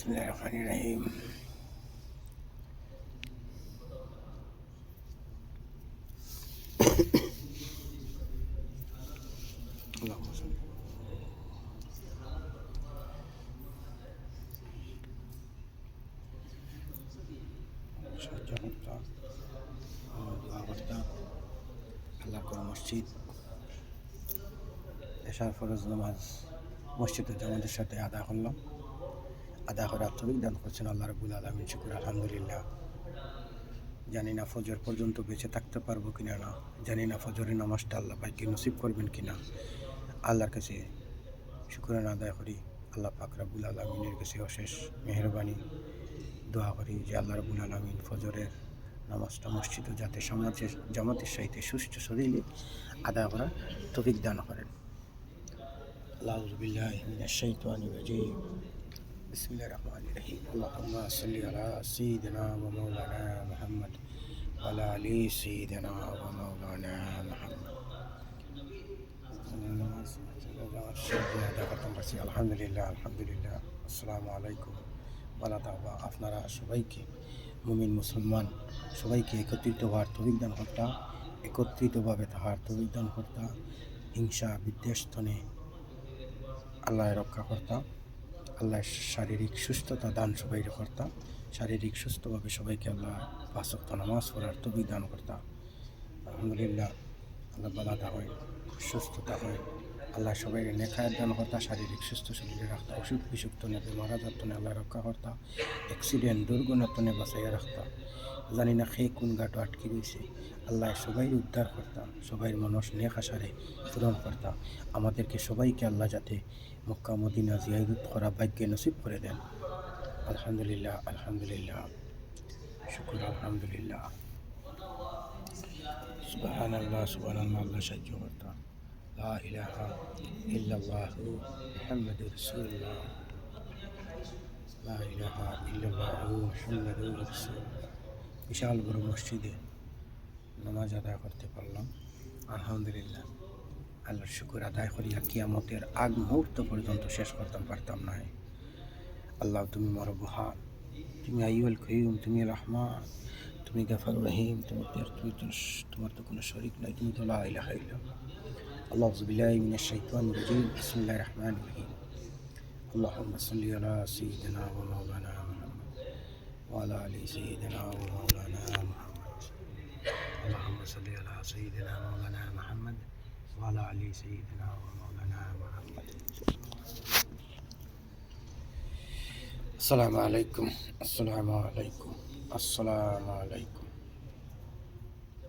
বিসমিল্লাহির রহমানির রহিম। আল্লাহুম্মা সাল্লি সহযোগিতা দোয়া করতাম। আল্লাহর ঘর মসজিদ, এশার ফরজ নামাজ মসজিদে জামাতের সাথে আদা করলাম। আদা করে তৌফিক দান করছেন আল্লাহ রাব্বুল আলামিন, শুকর আলহামদুলিল্লাহ। জানি না ফজর পর্যন্ত বেঁচে থাকতে পারবো কিনা না, জানি না ফজরের নামাজটা আল্লাহ ভাইকে নসিব করবেন কিনা। আল্লাহর কাছে শুকরানা আদায় করি। আল্লাহ পাক রাব্বুল আলামিনের কাছে অশেষ মেহেরবানি দোয়া করি যে আল্লাহ রাব্বুল আলামিন ফজরের নামাজটা মসজিদে যাতে জামাতের সাথে সুষ্ঠু শরীরে আদায় করার তৌফিক দান করেন। আউযু বিল্লাহি মিনাশ শাইতানির রাজীম। বিসমিল্লাহির রহমানির রহিম। আল্লাহুম্মা সাল্লি আলা সাইয়্যিদিনা ওয়া মাওলানা মুহাম্মদ ওয়া আলা আলি সাইয়্যিদিনা ওয়া মাওলানা মুহাম্মদ। আলহামদুলিল্লাহ আলহামদুলিল্লাহ। আসসালামু আলাইকুম। ওয়ালা দাওয়া। আপনারা সবাইকে মুমিন মুসলমান সবাইকে একত্রিত হওয়ার তৌফিক দান কর্তা, একত্রিতভাবে তাহার তৌফিক দান কর্তা, হিংসা বিদ্বেষ থেকে আল্লাহ রক্ষা কর্তা, আল্লাহ শারীরিক সুস্থতা দান সবাই কর্তা, শারীরিক সুস্থভাবে সবাইকে আল্লাহ ৫ ওয়াক্ত নামাজ পড়ার তৌফিক দান কর্তা। আলহামদুলিল্লাহ। আল্লাহ বালাদা হয়, সুস্থতা হয়। আল্লাহ সবাই নেখায় দান কর্তা, শারীরিক সুস্থ শরীরে রাখতা, অসুখ বিসুখ তনে বেমার আজার তনে আল্লাহ রক্ষা কর্তা, অ্যাক্সিডেন্ট দুর্ঘটনা তনে বাঁচাইয়া রাখতা। জানি না খেয়ে কোন গাটো আটকে রয়েছে, আল্লাহ সবাই উদ্ধার কর্তা, সবাই মানুষ নেক আশারে পূরণ কর্তা। আমাদেরকে সবাইকে আল্লাহ যাতে মক্কা মদিনা জিয়ারত করা ভাগ্যে নসিব করে দেন। আলহামদুলিল্লাহ আলহামদুলিল্লাহ, শুকর আলহামদুলিল্লাহ। সুবহানাল্লাহ সুবহানাল্লাহ। আল্লাহ সাহায্য কর্তা। লা ইলাহা ইল্লাল্লাহু মুহাম্মাদুর রাসূলুল্লাহ। লা ইলাহা ইল্লাল্লাহু মুহাম্মাদুর রাসূলুল্লাহ। বিশাল বড় মসজিদে নামাজ আদায় করতে পারলাম, আলহামদুলিল্লাহ। আল্লাহর শুকর আদায় করিয়া কিয়ামতের আগ মুহূর্ত পর্যন্ত শেষ করতাম পারতাম না। আল্লাহ তুমি মরবহান, তুমি আইয়ুল কাইয়ুম, তুমি রহমান, তুমি গাফার রহিম, তোমার তো কোনো শরীক নাই, তুমি তো লা ইলাহা ইল্লাল্লাহ। আউযু বিল্লাহি মিনাশ শাইতানির রাজীম। বিসমিল্লাহির রহমানির রহিম। আল্লাহুম্মা সাল্লি আলা সাইয়্যিদিনা ওয়া মাওলানা মুহাম্মদ ওয়া আলা আলি সাইয়্যিদিনা ওয়া মাওলানা মুহাম্মদ। আল্লাহুম্মা সাল্লি আলা সাইয়্যিদিনা মাওলানা মুহাম্মদ ওয়া আলা আলি সাইয়্যিদিনা ওয়া মাওলানা মুহাম্মদ। আসসালামু আলাইকুম, আসসালামু আলাইকুম, আসসালামু আলাইকুম।